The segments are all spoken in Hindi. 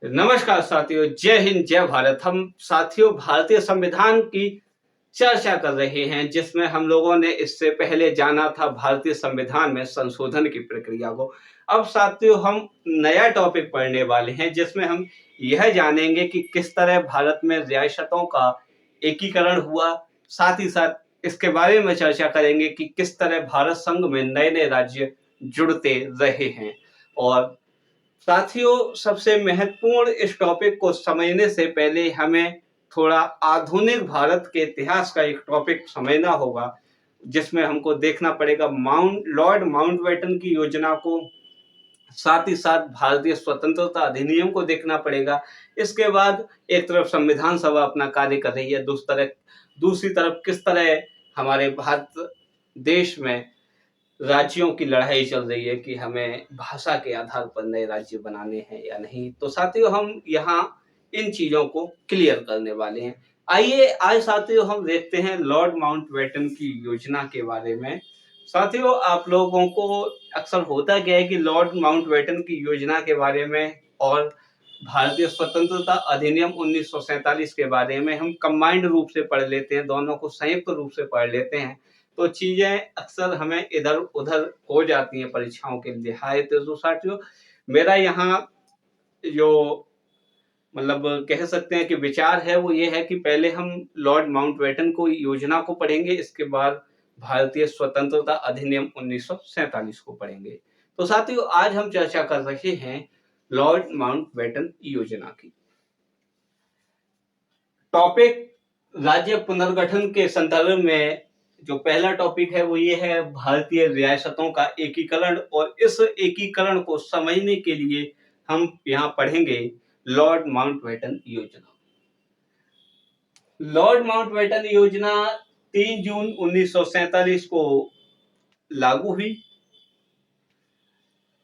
नमस्कार साथियों, जय हिंद, जय भारत। हम साथियों भारतीय संविधान की चर्चा कर रहे हैं, जिसमें हम लोगों ने इससे पहले जाना था भारतीय संविधान में संशोधन की प्रक्रिया को। अब साथियों हम नया टॉपिक पढ़ने वाले हैं, जिसमें हम यह जानेंगे कि किस तरह भारत में रियासतों का एकीकरण हुआ। साथ ही साथ इसके बारे में चर्चा करेंगे कि किस तरह भारत संघ में नए-नए राज्य जुड़ते रहे हैं। और साथियों सबसे महत्वपूर्ण इस टॉपिक को समझने से पहले हमें थोड़ा आधुनिक भारत के इतिहास का एक टॉपिक समझना होगा, जिसमें हमको देखना पड़ेगा लॉर्ड माउंटबेटन की योजना को, साथ ही साथ भारतीय स्वतंत्रता अधिनियम को देखना पड़ेगा। इसके बाद एक तरफ संविधान सभा अपना कार्य कर रही है, दूसरी तरफ किस तरह हमारे भारत देश में राज्यों की लड़ाई चल रही है कि हमें भाषा के आधार पर नए राज्य बनाने हैं या नहीं। तो साथियों हम यहाँ इन चीजों को क्लियर करने वाले हैं। आइए आज साथियों हम देखते हैं लॉर्ड माउंटबेटन की योजना के बारे में। साथियों आप लोगों को अक्सर होता क्या है कि लॉर्ड माउंटबेटन की योजना के बारे में और भारतीय स्वतंत्रता अधिनियम 1947 के बारे में हम कंबाइंड रूप से पढ़ लेते हैं, दोनों को संयुक्त रूप से पढ़ लेते हैं, तो चीजें अक्सर हमें इधर उधर हो जाती हैं परीक्षाओं के लिहाज से। तो साथियों मेरा यहाँ जो मतलब कह सकते हैं कि विचार है वो ये है कि पहले हम लॉर्ड माउंटबेटन को योजना को पढ़ेंगे, इसके बाद भारतीय स्वतंत्रता अधिनियम 1947 को पढ़ेंगे। तो साथियों आज हम चर्चा कर रहे हैं लॉर्ड माउंटबेटन योजना की। टॉपिक राज्य पुनर्गठन के संदर्भ में जो पहला टॉपिक है वो ये है भारतीय रियासतों का एकीकरण, और इस एकीकरण को समझने के लिए हम यहाँ पढ़ेंगे लॉर्ड माउंटबेटन योजना। लॉर्ड माउंटबेटन योजना 3 जून 1947 को लागू हुई।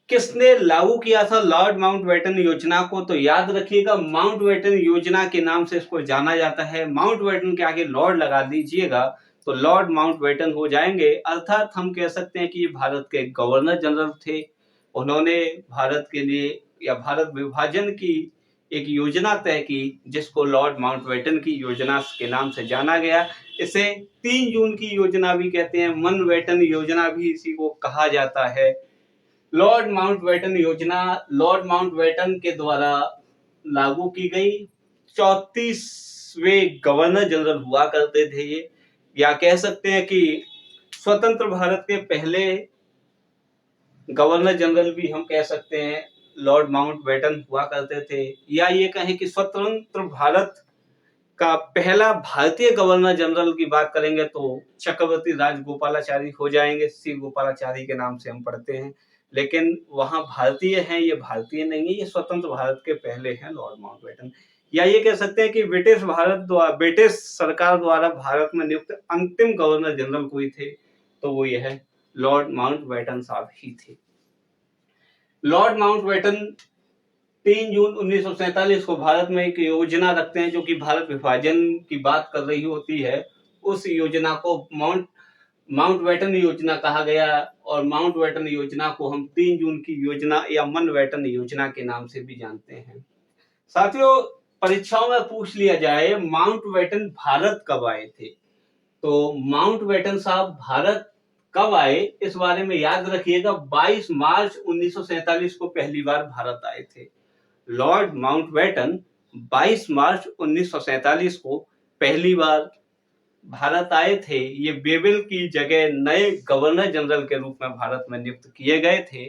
किसने लागू किया था लॉर्ड माउंटबेटन योजना को? तो याद रखिएगा माउंटबेटन योजना के नाम से इसको जाना जाता है। माउंटबेटन के आगे लॉर्ड लगा दीजिएगा तो लॉर्ड माउंटबेटन हो जाएंगे। अर्थात हम कह सकते हैं कि ये भारत के गवर्नर जनरल थे। उन्होंने भारत के लिए या भारत विभाजन की एक योजना तय की, जिसको लॉर्ड माउंटबेटन की योजना के नाम से जाना गया। इसे 3 जून की योजना भी कहते हैं, माउंटबेटन योजना भी इसी को कहा जाता है। लॉर्ड माउंटबेटन योजना लॉर्ड माउंटबेटन के द्वारा लागू की गई। 34वें गवर्नर जनरल हुआ करते थे ये, या कह सकते हैं कि स्वतंत्र भारत के पहले गवर्नर जनरल भी हम कह सकते हैं लॉर्ड माउंटबेटन हुआ करते थे, या ये कहें कि स्वतंत्र भारत का पहला भारतीय गवर्नर जनरल की बात करेंगे तो चक्रवर्ती राजगोपालाचारी हो जाएंगे। सी गोपालाचारी के नाम से हम पढ़ते हैं, लेकिन वहां भारतीय हैं, ये भारतीय नहीं है, ये स्वतंत्र भारत के पहले हैं लॉर्ड माउंटबेटन। या ये कह सकते हैं कि ब्रिटिश सरकार द्वारा भारत में नियुक्त अंतिम गवर्नर जनरल कोई थे तो वो ये है लॉर्ड माउंटबेटन साहब ही थे। लॉर्ड माउंटबेटन 3 जून 1947 को भारत में एक योजना रखते हैं, जो कि भारत विभाजन की बात कर रही होती है। उस योजना को माउंटबेटन योजना कहा गया, और माउंटबेटन योजना को हम 3 जून की योजना या माउंटबेटन योजना के नाम से भी जानते हैं। साथियों परीक्षाओं में पूछ लिया जाए माउंटबेटन भारत कब आए थे, तो माउंटबेटन साहब भारत कब आए इस बारे में याद रखिएगा। 22 मार्च 1947 को पहली बार भारत आए थे। लॉर्ड माउंटबेटन 22 मार्च 1947 को पहली बार भारत आए थे। ये बेबिल की जगह नए गवर्नर जनरल के रूप में भारत में नियुक्त किए गए थे।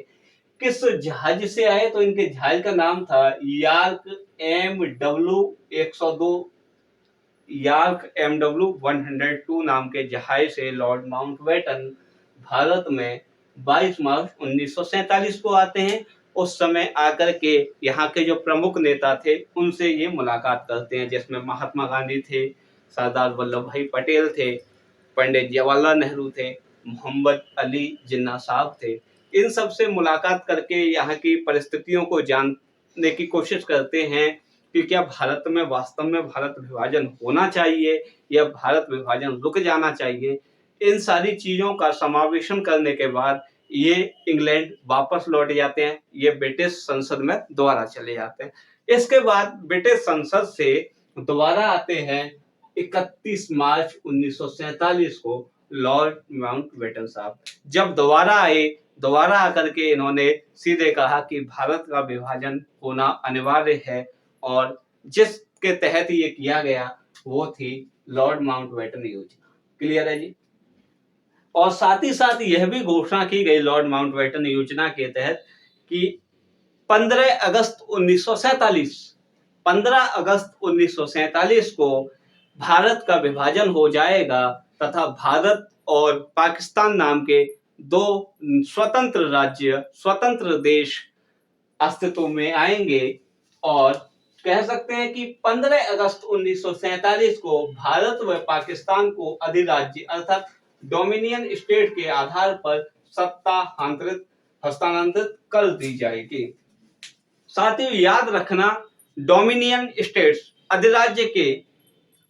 किस जहाज से आए? तो इनके जहाज का नाम था यार्क MW 102, यार्क MW 102 नाम के जहाज से लॉर्ड माउंटबेटन भारत में 22 मार्च 1947 को आते हैं। उस समय आकर के यहाँ के जो प्रमुख नेता थे उनसे ये मुलाकात करते हैं, जिसमें महात्मा गांधी थे, सरदार वल्लभ भाई पटेल थे, पंडित जवाहरलाल नेहरू थे, मोहम्मद अली जिन्ना साहब थे। इन सब से मुलाकात करके यहाँ की परिस्थितियों को जानने की कोशिश करते हैं कि क्या भारत में वास्तव में भारत विभाजन होना चाहिए या भारत विभाजन रुक जाना चाहिए। इन सारी चीजों का समावेशन करने के बाद ये इंग्लैंड वापस लौट जाते हैं, ये ब्रिटिश संसद में दोबारा चले जाते हैं। इसके बाद ब्रिटिश संसद से दोबारा आते हैं 31 मार्च 1947 को लॉर्ड माउंटबेटन साहब। जब दोबारा आए, दोबारा आकर के इन्होंने सीधे कहा कि भारत का विभाजन होना अनिवार्य है, और जिसके तहत ये किया गया वो थी लॉर्ड माउंटबेटन योजना। क्लियर है जी। और साथ ही साथ यह भी घोषणा की गई लॉर्ड माउंटबेटन योजना के तहत कि 15 अगस्त 1947 15 अगस्त 1947 को भारत का विभाजन हो जाएगा तथा भारत और पाकिस्तान नाम के दो स्वतंत्र राज्य, स्वतंत्र देश अस्तित्व में आएंगे। और कह सकते हैं कि 15 अगस्त 1947 को भारत व पाकिस्तान को अधिराज्य अर्थात डोमिनियन स्टेट के आधार पर सत्ता हस्तांतरित कर दी जाएगी। साथ ही याद रखना, डोमिनियन स्टेट्स अधिराज्य के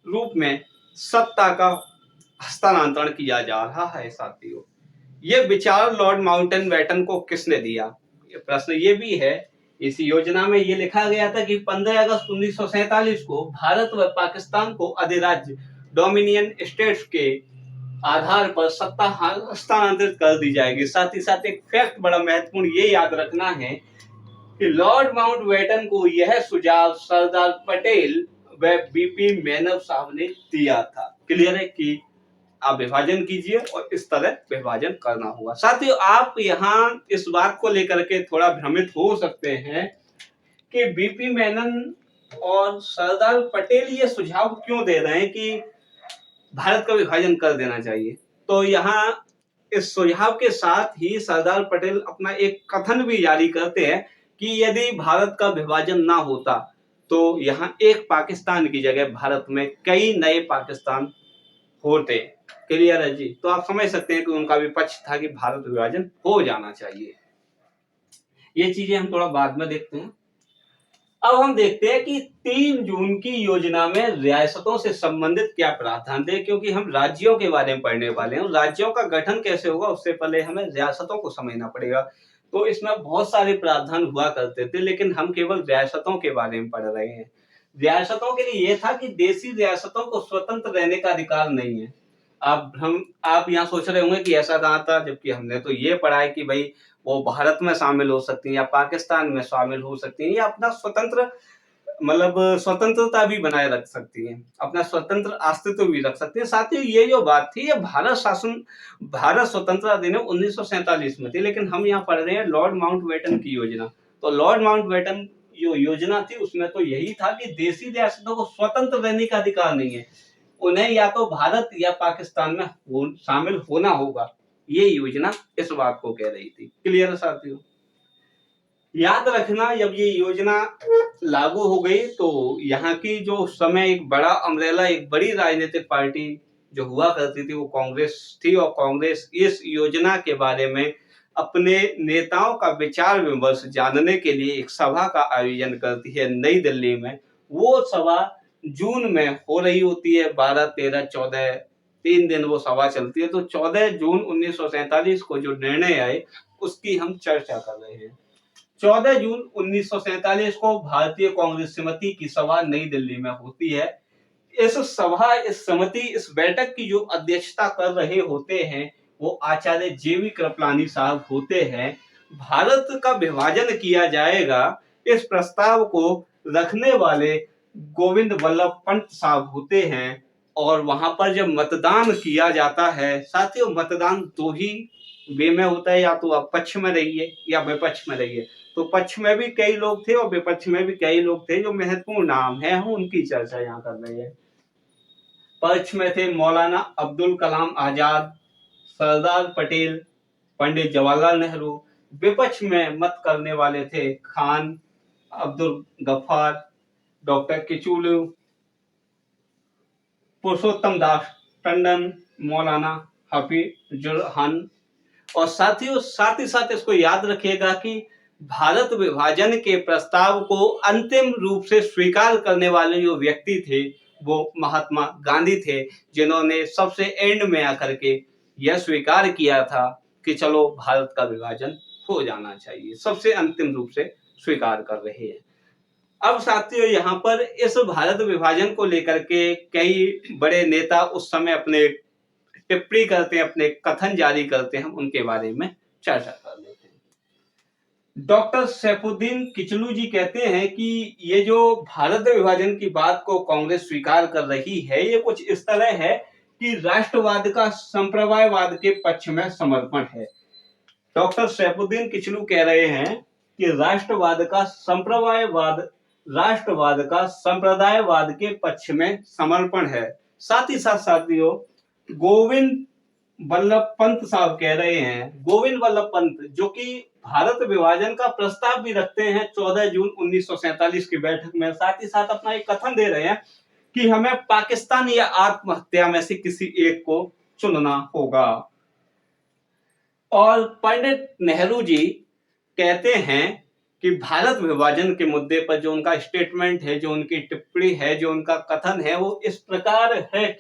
रूप में सत्ता का हस्तांतरण किया जा रहा है। साथियों, ये विचार लॉर्ड माउंटबेटन को किसने दिया, प्रश्न ये भी है। इस योजना में ये लिखा गया था कि 15 अगस्त 1947 को भारत व पाकिस्तान को अधिराज्य डोमिनियन स्टेट्स के आधार पर सत्ता हस्तांतरित कर दी जाएगी। साथ ही साथ एक फैक्ट बड़ा महत्वपूर्ण ये याद रखना है कि लॉर्ड माउंटबेटन को यह सुझाव सरदार पटेल व बीपी मेनन साहब ने दिया था। क्लियर है कि आप विभाजन कीजिए और इस तरह विभाजन करना होगा। साथियों, आप यहाँ इस बात को लेकर के थोड़ा भ्रमित हो सकते हैं कि बीपी मेनन और सरदार पटेल ये सुझाव क्यों दे रहे हैं कि भारत का विभाजन कर देना चाहिए। तो यहाँ इस सुझाव के साथ ही सरदार पटेल अपना एक कथन भी जारी करते हैं कि यदि भारत का विभाजन ना होता तो यहाँ एक पाकिस्तान की जगह भारत में कई नए पाकिस्तान होते। क्लियर है जी। तो आप समझ सकते हैं कि उनका भी पक्ष था कि भारत विभाजन हो जाना चाहिए। ये चीजें हम थोड़ा बाद में देखते हैं। अब हम देखते हैं कि 3 जून की योजना में रियासतों से संबंधित क्या प्रावधान थे, क्योंकि हम राज्यों के बारे में पढ़ने वाले हैं। राज्यों का गठन कैसे होगा उससे पहले हमें रियासतों को समझना पड़ेगा। तो इसमें बहुत सारे प्रावधान हुआ करते थे, लेकिन हम केवल रियासतों के बारे में पढ़ रहे हैं। रियासतों के लिए यह था कि देशी रियासतों को स्वतंत्र रहने का अधिकार नहीं है। आप यहाँ सोच रहे होंगे कि ऐसा कहाँ था, जबकि हमने तो ये पढ़ा है कि भाई वो भारत में शामिल हो सकती हैं या पाकिस्तान में शामिल हो सकती हैं या अपना स्वतंत्र मतलब स्वतंत्रता भी बनाए रख सकती हैं, अपना स्वतंत्र अस्तित्व भी रख सकती हैं। साथ ही ये जो बात थी ये भारत स्वतंत्रता दिन 1947 में थी, लेकिन हम यहाँ पढ़ रहे हैं लॉर्ड माउंटबेटन की योजना। तो लॉर्ड माउंटबेटन जो योजना थी उसमें तो यही था कि देशी रियासतों को स्वतंत्र रहने का अधिकार नहीं है, उन्हें या तो भारत या पाकिस्तान में शामिल होना होगा। ये योजना इस बात को कह रही थी। क्लियर है साथियों। याद रखना, जब ये योजना लागू हो गई तो यहाँ की जो समय एक बड़ा अम्ब्रेला, एक बड़ी राजनीतिक पार्टी जो हुआ करती थी वो कांग्रेस थी, और कांग्रेस इस योजना के बारे में अपने नेताओं का विचार विमर्श जानने के लिए एक सभा का आयोजन करती है नई दिल्ली में। वो सभा जून में हो रही होती है, 12, 13, 14 3 दिन वो सभा चलती है। तो 14 जून 1947 को जो निर्णय आए उसकी हम चर्चा कर रहे हैं। 14 जून 1947 को भारतीय कांग्रेस समिति की सभा नई दिल्ली में होती है। इस समिति, इस बैठक की जो अध्यक्षता कर रहे होते हैं वो आचार्य जेवी कृपलानी साहब होते हैं। भारत का विभाजन किया जाएगा, इस प्रस्ताव को रखने वाले गोविंद वल्लभ पंत साहब होते हैं। और वहां पर जब मतदान किया जाता है, साथियों मतदान दो ही वे में होता है, या तो आप पक्ष में रहिए या विपक्ष में रहिए। तो पक्ष में भी कई लोग थे और विपक्ष में भी कई लोग थे। जो महत्वपूर्ण नाम है हम उनकी चर्चा यहाँ कर रहे हैं। पक्ष में थे मौलाना अब्दुल कलाम आजाद, सरदार पटेल, पंडित जवाहरलाल नेहरू। विपक्ष में मत करने वाले थे खान अब्दुल गफ्फार, डॉक्टर किचलू, पुरुषोत्तम दास टंडन, मौलाना हफीजुल रहमान। और साथ ही साथ इसको याद रखिएगा कि भारत विभाजन के प्रस्ताव को अंतिम रूप से स्वीकार करने वाले जो व्यक्ति थे वो महात्मा गांधी थे, जिन्होंने सबसे एंड में आकर के यह स्वीकार किया था कि चलो भारत का विभाजन हो जाना चाहिए। सबसे अंतिम रूप से स्वीकार कर रहे हैं। अब साथियों यहाँ पर इस भारत विभाजन को लेकर के कई बड़े नेता उस समय अपने टिप्पणी करते हैं, अपने कथन जारी करते हैं, हम उनके बारे में चर्चा कर लेते हैं। डॉक्टर सैफुद्दीन किचलू जी कहते हैं कि ये जो भारत विभाजन की बात को कांग्रेस स्वीकार कर रही है, ये कुछ इस तरह है कि राष्ट्रवाद का संप्रदायवाद के पक्ष में समर्पण है। डॉक्टर सैफुद्दीन किचलू कह रहे हैं कि राष्ट्रवाद का संप्रदायवाद के पक्ष में समर्पण है। साथ ही साथ साथियों गोविंद वल्लभ पंत साहब कह रहे हैं, गोविंद वल्लभ पंत जो कि भारत विभाजन का प्रस्ताव भी रखते हैं 14 जून 1947 की बैठक में, साथ ही साथ अपना एक कथन दे रहे हैं कि हमें पाकिस्तान या आत्महत्या में से किसी एक को चुनना होगा। और पंडित नेहरू जी कहते हैं कि भारत विभाजन के मुद्दे पर जो उनका स्टेटमेंट है, जो उनकी टिप्पणी है, जो उनका कथन है, वो इस प्रकार है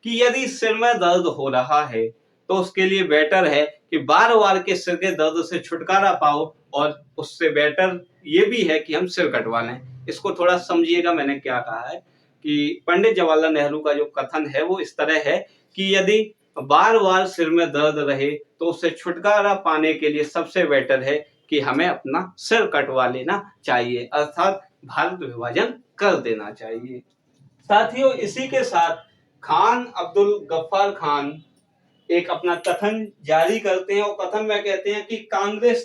कि यदि सिर में दर्द हो रहा है तो उसके लिए बेटर है कि बार बार के सिर के दर्द से छुटकारा पाओ, और उससे बेटर ये भी है कि हम सिर कटवा लें। इसको थोड़ा समझिएगा मैंने क्या कहा है कि पंडित जवाहरलाल नेहरू का जो कथन है वो इस तरह है कि यदि बार बार सिर में दर्द रहे तो उससे छुटकारा पाने के लिए सबसे बेटर है कि हमें अपना सिर कटवा लेना चाहिए, अर्थात भारत विभाजन कर देना चाहिए। साथियों इसी के साथ खान अब्दुल गफ्फार खान एक अपना कथन जारी करते हैं, और कथन में कहते हैं कि कांग्रेस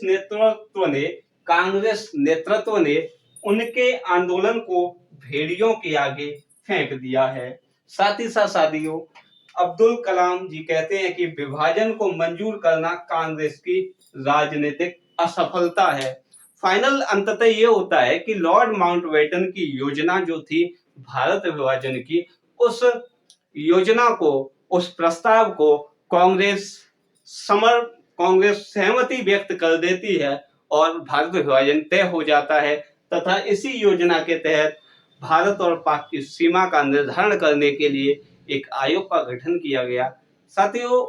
नेतृत्व ने उनके आंदोलन को भेड़ियों के आगे फेंक दिया है। साथ ही साथ साथियों अब्दुल कलाम जी कहते हैं कि विभाजन को मंजूर करना कांग्रेस की राजनीतिक असफलता है। फाइनल अंततः ये होता है कि लॉर्ड माउंटबेटन की योजना जो थी भारत विभाजन की, उस योजना को, उस प्रस्ताव को कांग्रेस सहमति व्यक्त कर देती है और भारत विभाजन तय हो जाता है, तथा इसी योजना के तहत भारत और पाक की सीमा का निर्धारण करने के लिए एक आयोग का गठन किया गया। साथियों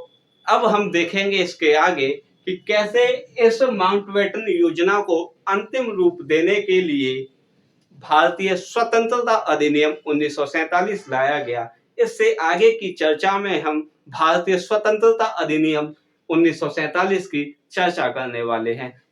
अब हम देखेंगे इसके आगे कि कैसे इस माउंटबेटन योजना को अंतिम रूप देने के लिए भारतीय स्वतंत्रता अधिनियम 1947 लाया गया। इससे आगे की चर्चा में हम भारतीय स्वतंत्रता अधिनियम 1947 की चर्चा करने वाले हैं।